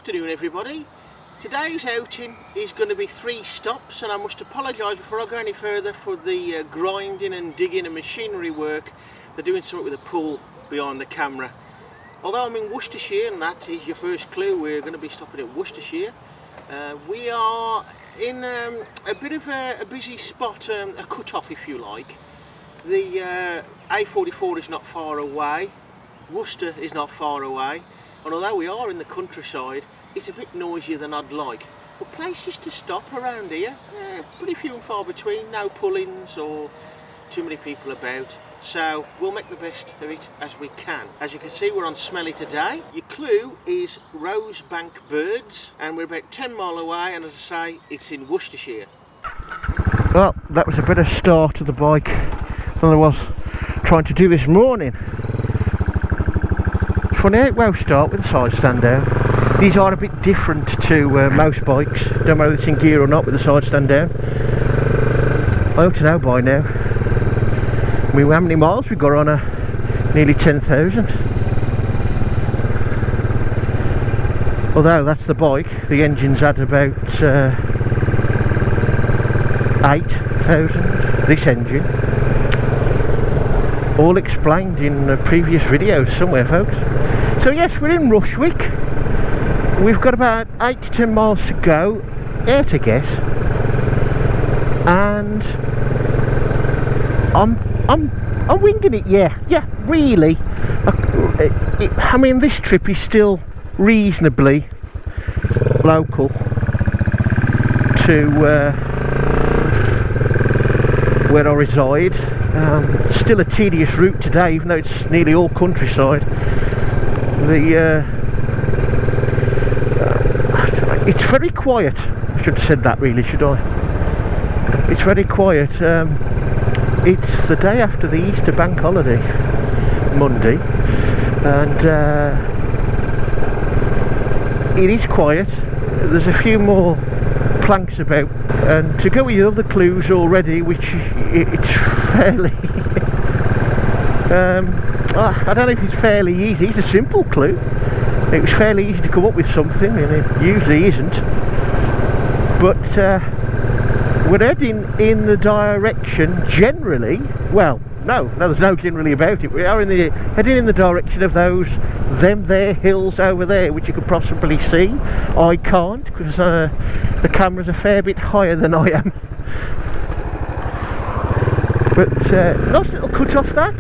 afternoon everybody. Today's outing is going to be 3 stops, and I must apologise before I go any further for the grinding and digging and machinery work. They're doing something with a pull behind the camera. Although I'm in Worcestershire, and that is your first clue, we're going to be stopping at Worcestershire. We are in a bit of a busy spot, a cut-off if you like. The A44 is not far away, Worcester is not far away, and although we are in the countryside, it's a bit noisier than I'd like. But places to stop around here, pretty few and far between, no pull-ins or too many people about. So we'll make the best of it as we can. As you can see, we're on Smle today. Your clue is Rosebank Birds, and we're about 10 mile away, and as I say, it's in Worcestershire. Well, that was a better start to the bike than I was trying to do this morning. It's funny how it will start with the side stand down. These are a bit different to most bikes. Don't know if it's in gear or not with the side stand down. I ought to know by now. I mean, how many miles we got on a nearly 10,000. Although that's the bike, the engine's at about 8,000. This engine. All explained in previous videos somewhere, folks. So yes, we're in Rushwick. We've got about 8 to 10 miles to go, air to guess, and I'm winging it. Yeah, really. I mean, this trip is still reasonably local to where I reside. Still a tedious route today, even though it's nearly all countryside. It's very quiet. I should have said that really, should I? It's very quiet. It's the day after the Easter bank holiday, Monday, and it is quiet. There's a few more planks about, and to go with the other clues already, which it's fairly I don't know if it's fairly easy. It's a simple clue. It was fairly easy to come up with something, and it usually isn't. But we're heading in the direction, generally, well, no, there's no generally about it. We are heading in the direction of them there hills over there, which you could possibly see. I can't, because the camera's a fair bit higher than I am. But nice little cut off that.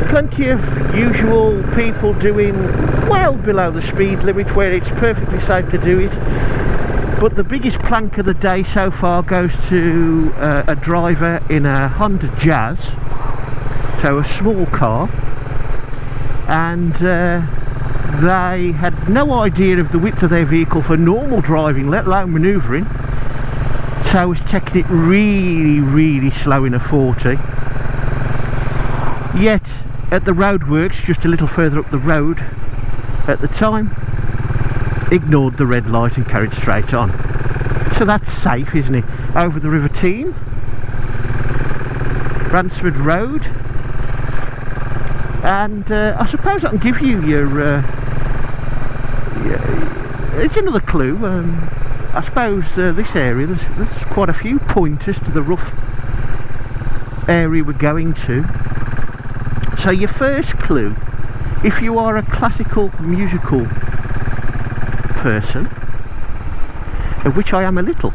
Plenty of usual people doing well below the speed limit where it's perfectly safe to do it. But the biggest plank of the day so far goes to a driver in a Honda Jazz, so a small car, and they had no idea of the width of their vehicle for normal driving, let alone manoeuvring, so I was taking it really slow in a 40. Yet at the roadworks just a little further up the road at the time, ignored the red light and carried straight on. So that's safe, isn't it? Over the River Team, Ransford Road, and I suppose I can give you your it's another clue. I suppose this area, there's quite a few pointers to the rough area we're going to. So your first clue, if you are a classical musical person, of which I am a little,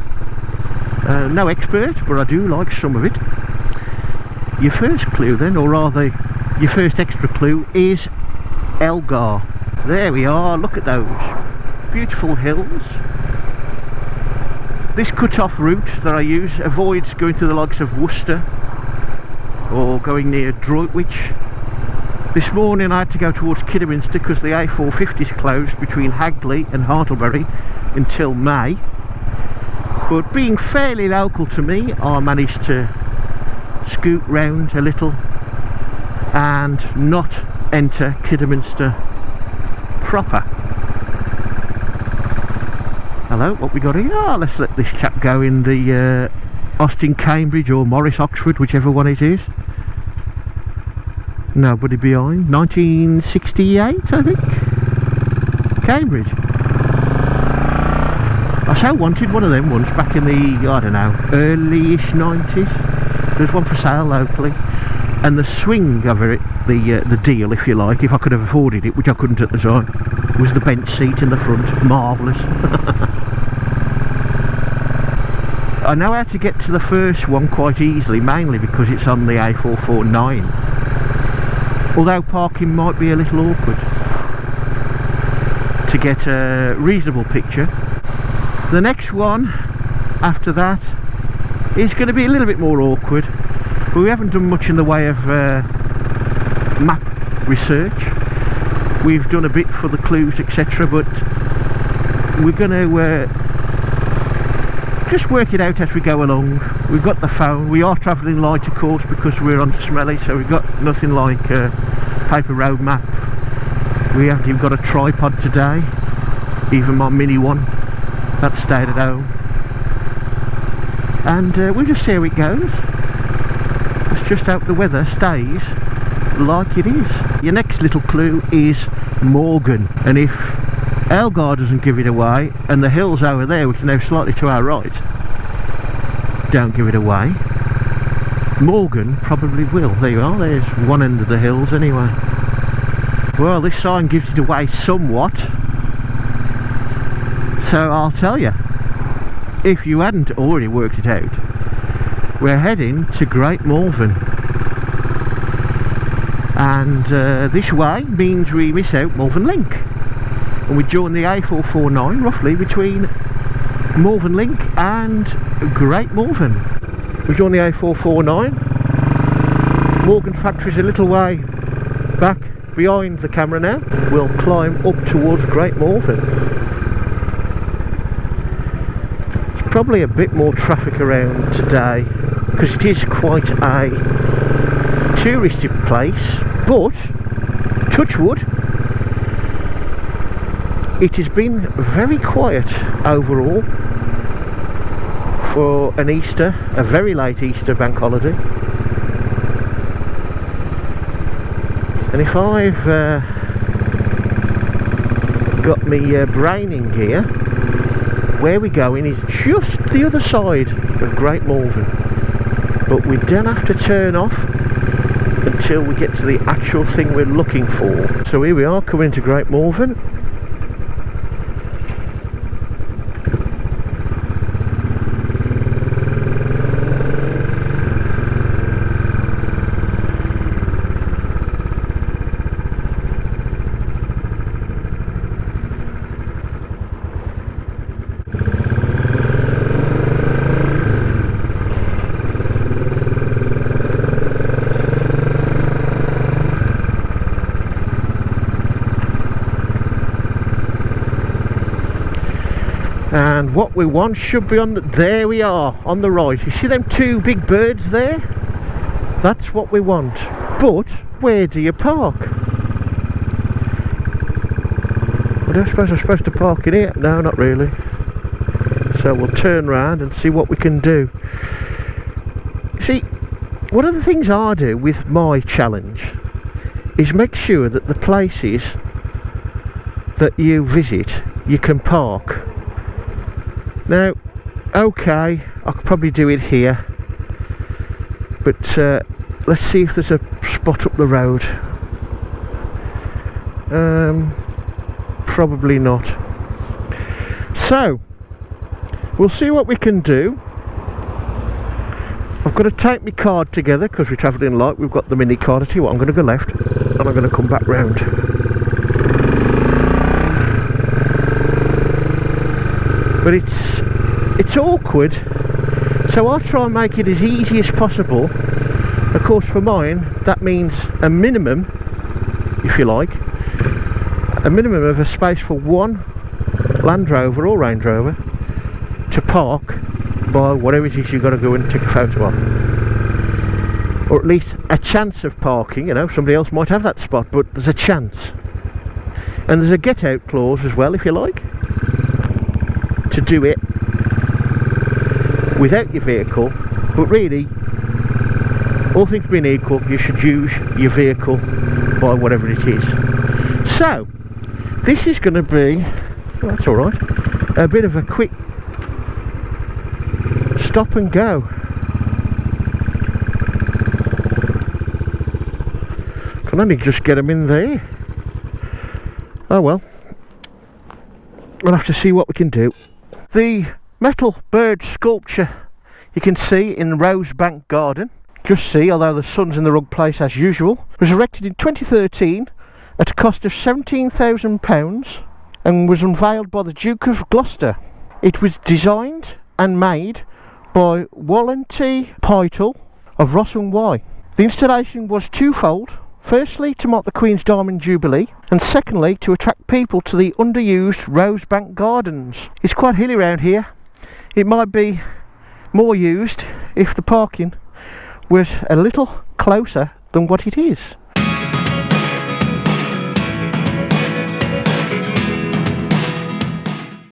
no expert, but I do like some of it. Your first clue then, or rather your first extra clue, is Elgar. There we are, look at those beautiful hills. This cut-off route that I use avoids going to the likes of Worcester or going near Droitwich. This morning I had to go towards Kidderminster because the A450 is closed between Hagley and Hartlebury until May. But being fairly local to me, I managed to scoot round a little and not enter Kidderminster proper. Hello, what we got here? Oh, let's let this chap go in the Austin Cambridge or Morris Oxford, whichever one it is. Nobody behind. 1968, I think. Cambridge. I so wanted one of them ones back in the, I don't know, early-ish 90s. There's one for sale locally, and the swing of it, the deal, if you like, if I could have afforded it, which I couldn't at the time, was the bench seat in the front. Marvellous. I know how to get to the first one quite easily, mainly because it's on the A449. Although parking might be a little awkward to get a reasonable picture. The next one after that is going to be a little bit more awkward, but we haven't done much in the way of map research. We've done a bit for the clues, etc., but we're going to just work it out as we go along. We've got the phone. We are travelling light, of course, because we're on Smle, so we've got nothing like a paper road map. We haven't even got a tripod today, even my mini one that stayed at home, and we'll just see how it goes. Let's just hope the weather stays like it is. Your next little clue is Morgan, and if Elgar doesn't give it away, and the hills over there, which are now slightly to our right, don't give it away, Morgan probably will. There you are, there's one end of the hills anyway. Well, this sign gives it away somewhat, so I'll tell you, if you hadn't already worked it out, we're heading to Great Malvern, and this way means we miss out Malvern Link, and we join the A449 roughly between Malvern Link and Great Malvern. We join the A449. Morgan Factory's a little way back behind the camera now. We'll climb up towards Great Malvern. There's probably a bit more traffic around today because it is quite a touristy place, but touch wood, it has been very quiet overall for an Easter, a very late Easter bank holiday. And if I've got me brain in gear, where we're going is just the other side of Great Malvern, but we don't have to turn off until we get to the actual thing we're looking for. So here we are, coming into Great Malvern. And what we want should be on the, there we are, on the right. You see them two big birds there? That's what we want. But where do you park? I don't suppose I'm supposed to park in here? No, not really. So we'll turn around and see what we can do. See, one of the things I do with my challenge is make sure that the places that you visit, you can park. Now, okay, I could probably do it here, but let's see if there's a spot up the road. Probably not. So, we'll see what we can do. I've got to take my card together because we're travelling light. We've got the mini card. I tell you what, I'm going to go left and I'm going to come back round. But it's awkward, so I'll try and make it as easy as possible. Of course, for mine, that means a minimum, if you like, a minimum of a space for one Land Rover or Range Rover to park by whatever it is you've got to go and take a photo of. Or at least a chance of parking, you know, somebody else might have that spot, but there's a chance. And there's a get out clause as well, if you like, to do it without your vehicle, but really, all things being equal, you should use your vehicle by whatever it is. So, this is going to be, well, that's alright, a bit of a quick stop and go. Can only just get them in there. Oh well. We'll have to see what we can do. The metal bird sculpture you can see in the Rosebank Garden, just see, although the sun's in the wrong place as usual, was erected in 2013 at a cost of £17,000 and was unveiled by the Duke of Gloucester. It was designed and made by Wallentine Pytel of Ross and Y. The installation was twofold. Firstly, to mark the Queen's Diamond Jubilee, and secondly, to attract people to the underused Rosebank Gardens. It's quite hilly around here. It might be more used if the parking was a little closer than what it is.